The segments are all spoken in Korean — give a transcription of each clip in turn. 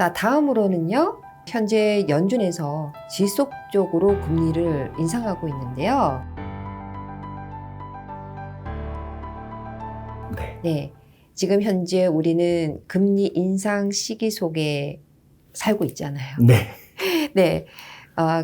자, 다음으로는요. 현재 연준에서 지속적으로 금리를 인상하고 있는데요. 네. 지금 현재 우리는 금리 인상 시기 속에 살고 있잖아요. 네. 네.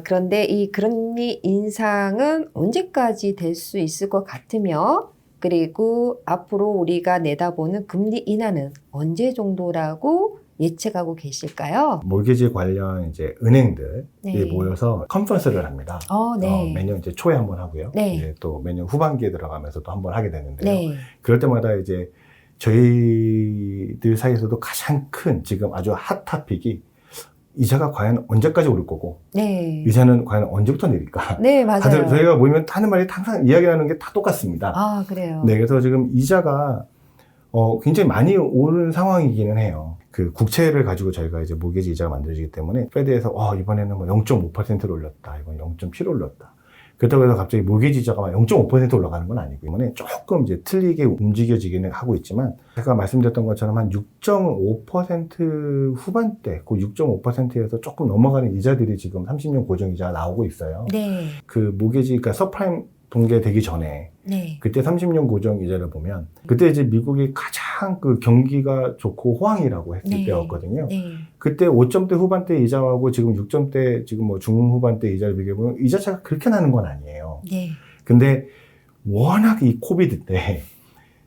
그런데 이 금리 인상은 언제까지 될 수 있을 것 같으며, 그리고 앞으로 우리가 내다보는 금리 인하는 언제 정도라고 예측하고 계실까요? 모기지 관련 이제 은행들이 네. 모여서 컨퍼런스를 합니다. 네. 매년 이제 초에 한번 하고요. 네. 이제 또 매년 후반기에 들어가면서 또 한번 하게 되는데요. 네. 그럴 때마다 이제 저희들 사이에서도 가장 큰 지금 아주 핫 토픽이 이자가 과연 언제까지 오를 거고, 네. 이자는 과연 언제부터 내릴까? 네, 맞아요. 다들 저희가 모이면 하는 말이 항상 이야기하는 게 다 똑같습니다. 그래요. 네, 그래서 지금 이자가 굉장히 많이 오른 상황이기는 해요. 그 국채를 가지고 저희가 이제 모기지 이자가 만들어지기 때문에 페드에서 이번에는 뭐 0.5%를 올렸다, 이번 0.7을 올렸다. 그렇다고 해서 갑자기 모기지 이자가 0.5% 올라가는 건 아니기 때문에 조금 이제 틀리게 움직여지기는 하고 있지만, 제가 말씀드렸던 것처럼 한 6.5% 후반대, 그 6.5%에서 조금 넘어가는 이자들이 지금 30년 고정이자가 나오고 있어요. 네. 그 모기지, 그러니까 서프라임 붕괴되기 전에 네. 그때 30년 고정 이자를 보면 그때 이제 미국이 가장 그 경기가 좋고 호황이라고 했을 네. 때였거든요. 네. 그때 5점대 후반대 이자하고 지금 6점대 지금 뭐 중후반대 이자를 비교해보면 이자 차가 그렇게 나는 건 아니에요. 네. 근데 워낙 이 코비드 때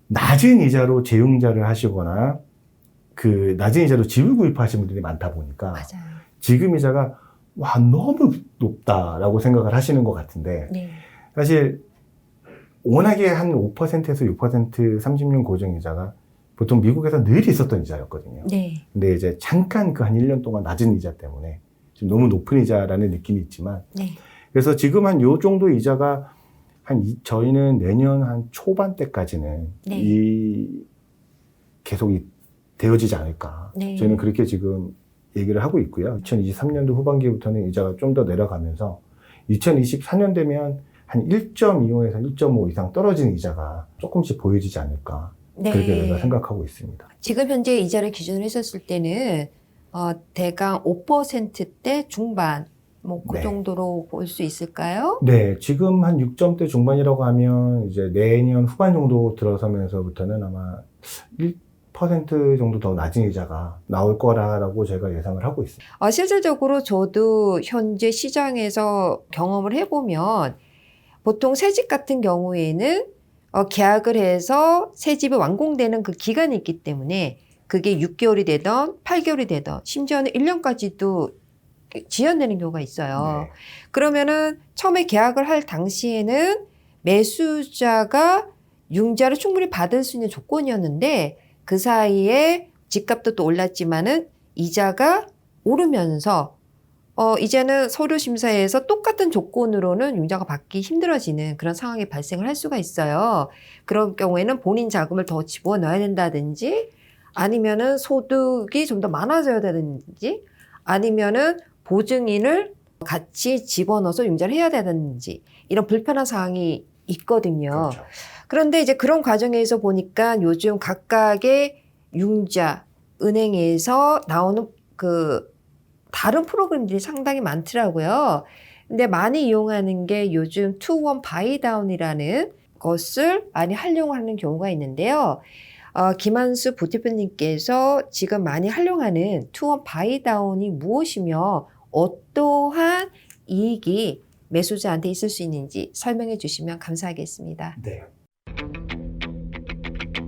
낮은 이자로 재융자를 하시거나 그 낮은 이자로 집을 구입하시는 분들이 많다 보니까 맞아요. 지금 이자가 너무 높다라고 생각을 하시는 것 같은데, 네. 사실 워낙에 한 5%에서 6% 30년 고정이자가 보통 미국에서 늘 있었던 이자였거든요. 네. 근데 이제 잠깐 그 한 1년 동안 낮은 이자 때문에 좀 너무 높은 이자라는 느낌이 있지만, 네. 그래서 지금 한 요 정도 이자가 저희는 내년 한 초반 때까지는 네. 계속 되어지지 않을까. 네. 저희는 그렇게 지금 얘기를 하고 있고요. 2023년도 후반기부터는 이자가 좀 더 내려가면서 2024년 되면 한 1.25에서 1.5 이상 떨어지는 이자가 조금씩 보여지지 않을까. 네. 그렇게 제가 생각하고 있습니다. 지금 현재 이자를 기준으로 했었을 때는 대강 5%대 중반 그 네. 정도로 볼 수 있을까요? 네, 지금 한 6점대 중반이라고 하면 이제 내년 후반 정도 들어서면서부터는 아마 1% 정도 더 낮은 이자가 나올 거라고 제가 예상을 하고 있습니다. 실질적으로 저도 현재 시장에서 경험을 해보면 보통 새집 같은 경우에는 계약을 해서 새집이 완공되는 그 기간이 있기 때문에 그게 6개월이 되던 8개월이 되던 심지어는 1년까지도 지연되는 경우가 있어요. 네. 그러면은 처음에 계약을 할 당시에는 매수자가 융자를 충분히 받을 수 있는 조건이었는데 그 사이에 집값도 또 올랐지만은 이자가 오르면서 이제는 서류 심사에서 똑같은 조건으로는 융자가 받기 힘들어지는 그런 상황이 발생을 할 수가 있어요. 그런 경우에는 본인 자금을 더 집어넣어야 된다든지 아니면은 소득이 좀 더 많아져야 되는지 아니면은 보증인을 같이 집어넣어서 융자를 해야 되는지 이런 불편한 사항이 있거든요. 그렇죠. 그런데 이제 그런 과정에서 보니까 요즘 각각의 융자, 은행에서 나오는 그 다른 프로그램들이 상당히 많더라고요. 근데 많이 이용하는 게 요즘 투원 바이다운이라는 것을 많이 활용하는 경우가 있는데요. 김한수 부대표님께서 지금 많이 활용하는 투원 바이다운이 무엇이며 어떠한 이익이 매수자한테 있을 수 있는지 설명해 주시면 감사하겠습니다. 네.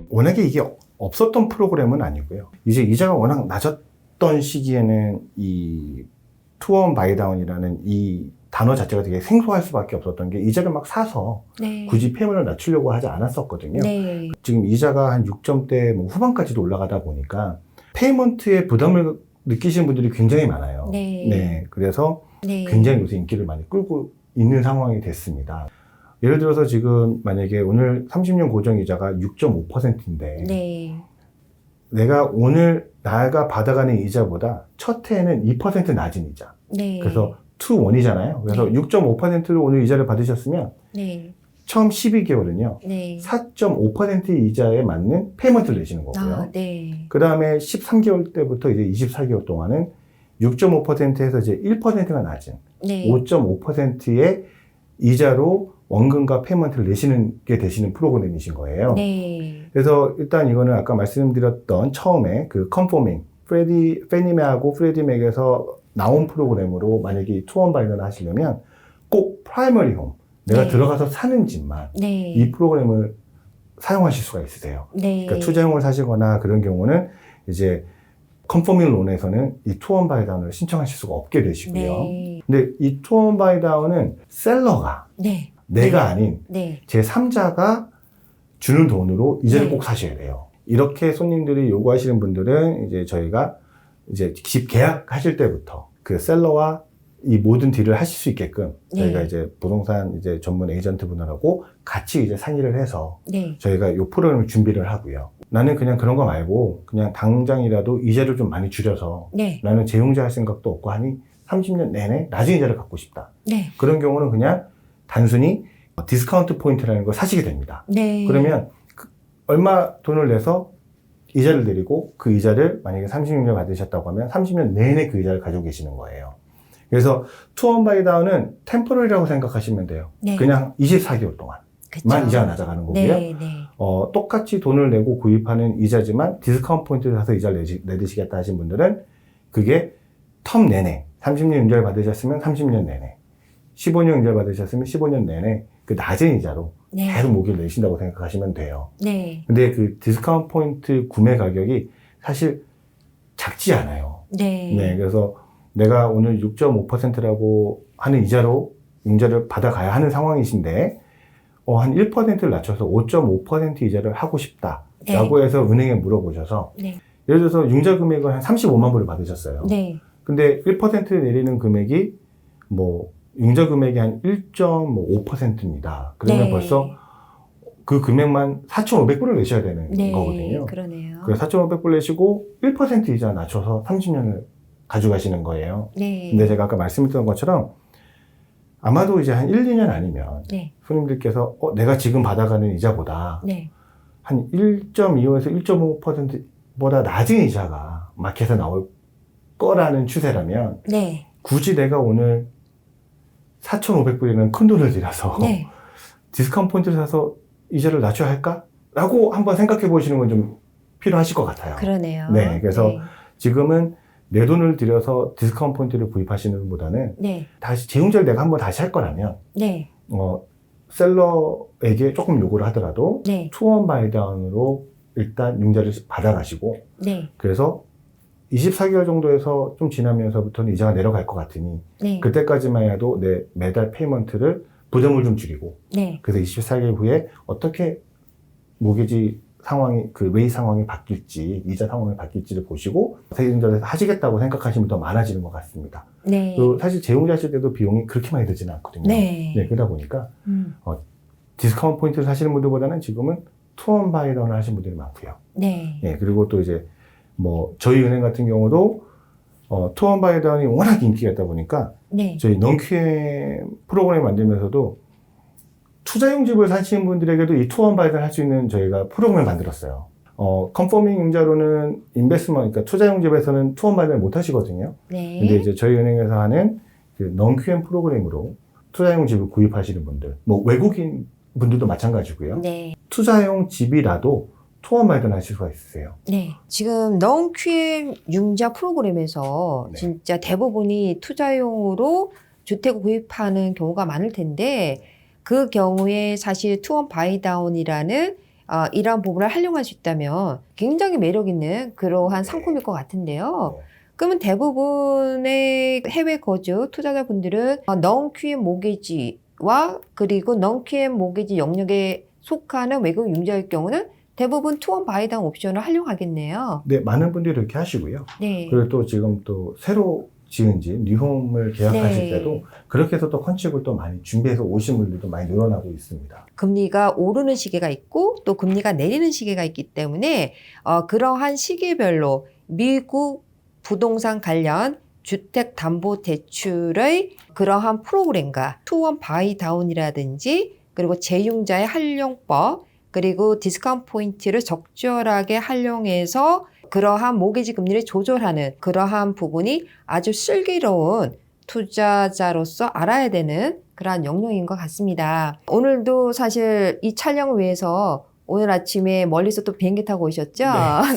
워낙에 이게 없었던 프로그램은 아니고요. 이제 이자가 워낙 낮았던 시기에는 이 투원 바이다운이라는 이 단어 자체가 되게 생소할 수밖에 없었던 게 이자를 막 사서 네. 굳이 페이먼을 낮추려고 하지 않았었거든요. 네. 지금 이자가 한 6점대 후반까지도 올라가다 보니까 페이먼트에 부담을 느끼시는 분들이 굉장히 많아요. 네. 그래서 네. 굉장히 요새 인기를 많이 끌고 있는 상황이 됐습니다. 예를 들어서 지금 만약에 오늘 30년 고정이자가 6.5%인데 네. 내가 오늘 나가 받아가는 이자보다 첫 해에는 2% 낮은 이자. 네. 그래서 2-1이잖아요. 그래서 네. 6.5%로 오늘 이자를 받으셨으면 네. 처음 12개월은요. 네. 4.5% 이자에 맞는 페이먼트를 내시는 거고요. 아, 네. 그 다음에 13개월 때부터 이제 24개월 동안은 6.5%에서 이제 1%가 낮은 네. 5.5%의 이자로 원금과 페이먼트를 내시는 게 되시는 프로그램이신 거예요. 네. 그래서 일단 이거는 아까 말씀드렸던 처음에 그 컨포밍, 페니맥하고 프레디맥에서 나온 프로그램으로 만약에 투원 바이너를 하시려면 꼭 프라이머리 홈, 내가 네. 들어가서 사는 집만 네. 이 프로그램을 사용하실 수가 있으세요. 네. 그러니까 투자용을 사시거나 그런 경우는 이제 컨포밍 론에서는 이 투원 바이다운을 신청하실 수가 없게 되시고요. 네. 근데 이 투원 바이다운은 셀러가 네. 내가 네. 아닌 네. 제3자가 주는 돈으로 이자를 네. 꼭 사셔야 돼요. 이렇게 손님들이 요구하시는 분들은 이제 저희가 이제 집 계약하실 때부터 그 셀러와 이 모든 딜을 하실 수 있게끔 저희가 네. 이제 부동산 이제 전문 에이전트 분들하고 같이 이제 상의를 해서 네. 저희가 요 프로그램을 준비를 하고요. 나는 그냥 그런 거 말고 그냥 당장이라도 이자를 좀 많이 줄여서 네. 나는 재용자 할 생각도 없고 하니 30년 내내 낮은 이자를 갖고 싶다. 네. 그런 경우는 그냥 단순히 디스카운트 포인트라는 걸 사시게 됩니다. 네. 그러면 얼마 돈을 내서 이자를 드리고 그 이자를 만약에 36년 받으셨다고 하면 30년 내내 그 이자를 가지고 계시는 거예요. 그래서 투원 바이다운은 템포럴이라고 생각하시면 돼요. 네. 그냥 24개월 동안만 그쵸. 이자가 낮아가는 거고요. 네. 네. 똑같이 돈을 내고 구입하는 이자지만 디스카운트 포인트를 사서 이자를 내드시겠다 하신 분들은 그게 텀 내내 30년 융자를 받으셨으면 30년 내내 15년 융자를 받으셨으면 15년 내내 그 낮은 이자로 네. 계속 모기를 내신다고 생각하시면 돼요. 네. 근데 그 디스카운트 포인트 구매 가격이 사실 작지 않아요. 네. 네, 그래서 내가 오늘 6.5%라고 하는 이자로 융자를 받아가야 하는 상황이신데 한 1%를 낮춰서 5.5% 이자를 하고 싶다라고 해서 은행에 물어보셔서 네. 예를 들어서 융자 금액을 한 35만 불을 받으셨어요. 네. 근데 1% 내리는 금액이 융자 금액이 한 1.5%입니다. 그러면 네. 벌써 그 금액만 4,500불을 내셔야 되는 네. 거거든요. 그러네요. 그래서 4,500불 내시고 1% 이자 낮춰서 30년을 가져가시는 거예요. 네. 근데 제가 아까 말씀드렸던 것처럼 아마도 이제 한 1, 2년 아니면 네. 손님들께서 내가 지금 받아가는 이자보다 네. 한 1.25에서 1.5%보다 낮은 이자가 마켓에 나올 거라는 추세라면 네. 굳이 내가 오늘 4,500불이라는 큰 돈을 들여서 네. 디스카운트 포인트를 사서 이자를 낮춰야 할까? 라고 한번 생각해 보시는 건 좀 필요하실 것 같아요. 그러네요. 네, 그래서 지금은 내 돈을 들여서 디스카운트 포인트를 구입하시는 것보다는 네. 다시 재용자를 내가 한번 다시 할 거라면 네. 셀러에게 조금 요구를 하더라도 네. 투원 바이다운으로 일단 융자를 받아가시고 네. 그래서 24개월 정도에서 좀 지나면서부터는 이자가 내려갈 것 같으니 네. 그때까지만 해도 내 매달 페이먼트를 부담을 좀 줄이고 네. 그래서 24개월 후에 어떻게 모기지 상황이 그 웨이 상황이 바뀔지 이자 상황이 바뀔지를 보시고 세금자를 하시겠다고 생각하시면 더 많아지는 것 같습니다. 네. 또 사실 재용자 하실 때도 비용이 그렇게 많이 들지는 않거든요. 네. 그러다 보니까 디스카운트 포인트를 사시는 분들보다는 지금은 투원 바이다운을 하시는 분들이 많고요. 네. 그리고 또 이제 저희 은행 같은 경우도 투원 바이다운이 워낙 인기가 있다 보니까 네. 저희 non-QM 프로그램 만들면서도 투자용 집을 사시는 분들에게도 이 투원 바이다운 할 수 있는 저희가 프로그램을 만들었어요. 컨포밍 융자로는 그러니까 투자용 집에서는 투원 바이다운 못 하시거든요. 네. 근데 이제 저희 은행에서 하는 그 non-QM 프로그램으로 투자용 집을 구입하시는 분들, 외국인 분들도 마찬가지고요. 네. 투자용 집이라도 투원 바이다운 하실 수가 있으세요. 네. 지금 non-QM 융자 프로그램에서 네. 진짜 대부분이 투자용으로 주택을 구입하는 경우가 많을 텐데 그 경우에 사실 투원 바이다운이라는 이러한 부분을 활용할 수 있다면 굉장히 매력 있는 그러한 상품일 것 같은데요. 네. 그러면 대부분의 해외 거주 투자자분들은 non-QM 모기지와 그리고 non-QM 모기지 영역에 속하는 외국 융자일 경우는 대부분 투원 바이다운 옵션을 활용하겠네요. 네, 많은 분들이 이렇게 하시고요. 네. 그리고 또 지금 또 새로 지은 집, 뉴홈을 계약하실 네. 때도 그렇게 해서 또 컨셉을 또 많이 준비해서 오신 분들도 많이 늘어나고 있습니다. 금리가 오르는 시기가 있고 또 금리가 내리는 시기가 있기 때문에 그러한 시기별로 미국 부동산 관련 주택담보대출의 그러한 프로그램과 투원 바이다운이라든지 그리고 재융자의 활용법, 그리고 디스카운트 포인트를 적절하게 활용해서 그러한 모기지 금리를 조절하는 그러한 부분이 아주 슬기로운 투자자로서 알아야 되는 그러한 영역인 것 같습니다. 오늘도 사실 이 촬영을 위해서 오늘 아침에 멀리서 또 비행기 타고 오셨죠?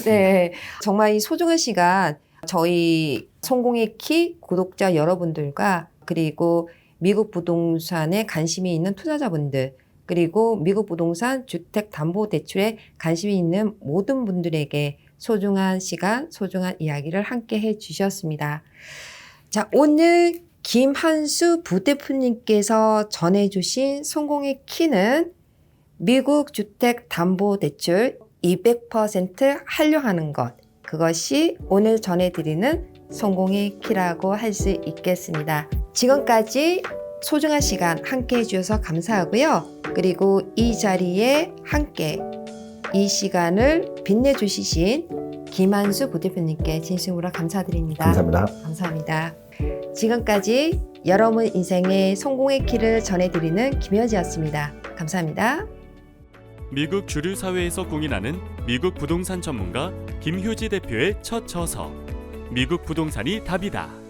네. 정말 이 소중한 시간 저희 성공의 키 구독자 여러분들과 그리고 미국 부동산에 관심이 있는 투자자분들 그리고 미국 부동산 주택담보대출에 관심이 있는 모든 분들에게 소중한 시간, 소중한 이야기를 함께 해주셨습니다. 자, 오늘 김한수 부대표님께서 전해주신 성공의 키는 미국 주택담보대출 200% 활용하는 것, 그것이 오늘 전해드리는 성공의 키라고 할 수 있겠습니다. 지금까지 소중한 시간 함께 해주셔서 감사하고요. 그리고 이 자리에 함께 이 시간을 빛내주시신 김한수 부대표님께 진심으로 감사드립니다. 감사합니다. 감사합니다. 지금까지 여러분 인생의 성공의 키를 전해드리는 김효지였습니다. 감사합니다. 미국 주류 사회에서 공인하는 미국 부동산 전문가 김효지 대표의 첫 저서 미국 부동산이 답이다.